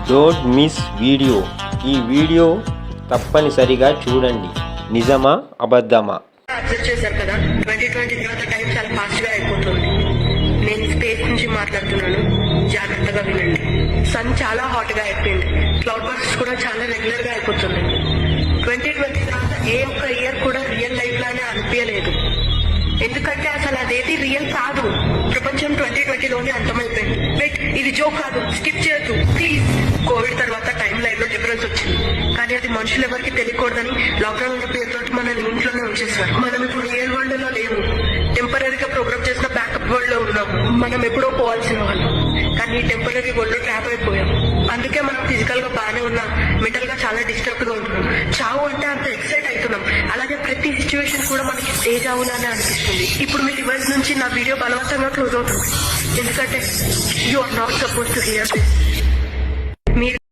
Don't miss video. ఈ video తప్పనిసరిగా చూడండి. నిజమా అబద్ధమా? అబ్జర్వ్ చేశారు కదా, 2020 తర్వాత టైం చాలా ఫాస్ట్ గా అయిపోతుంది. నేను స్పేస్ నుంచి మాట్లాడుతున్నాను, జాగ్రత్తగా వినండి. సన్ చాలా హాట్ గా అయిపోయింది, క్లౌడ్ బర్స్ట్ కూడా చాలా రెగ్యులర్ గా అయిపోతుంది. 2020 తర్వాత ఏ ఒక్క ఇయర్ కూడా రియల్ లైఫ్ లానే అనిపించలేదు. ఎందుకంటే అసలు అదేది రియల్ కాదు. ప్రపంచం 2020లోనే అంతమైపోయింది. వెయిట్, ఇది జోక్ కాదు, స్కిప్ చేయొద్దు ప్లీజ్. కోవిడ్ తర్వాత టైం లైన్ లో డిఫరెన్స్ వచ్చింది, కానీ అది మనుషులు ఎవరికి తెలియకూడదని లాక్డౌన్ ఉన్న పేరుతో మనల్ని ఇంట్లోనే ఉంచేస్తారు. మనం ఇప్పుడు రియల్ వరల్డ్ లో లేవు, టెంపరీగా ప్రోగ్రామ్ చేసిన బ్యాకప్ వరల్డ్ లో ఉన్నాం. మనం ఎప్పుడో పోవాల్సిన వాళ్ళు, కానీ టెంపరీ వరల్డ్ లో ట్రాప్ అయిపోయాం. అందుకే మనం ఫిజికల్ గా బాగానే ఉన్నాం, మెంటల్ గా చాలా డిస్టర్బ్ గా ఉంటున్నాం. చావు అంటే అంత ఎక్సైట్ అవుతున్నాం, అలాగే ప్రతి సిచ్యువేషన్ కూడా మనకి ఏ చావులానే అనిపిస్తుంది. ఇప్పుడు మీ డివైస్ నుంచి నా వీడియో బలవంతంగా క్లోజ్ అవుతుంది, ఎందుకంటే you are not suppose to hear this. మీరు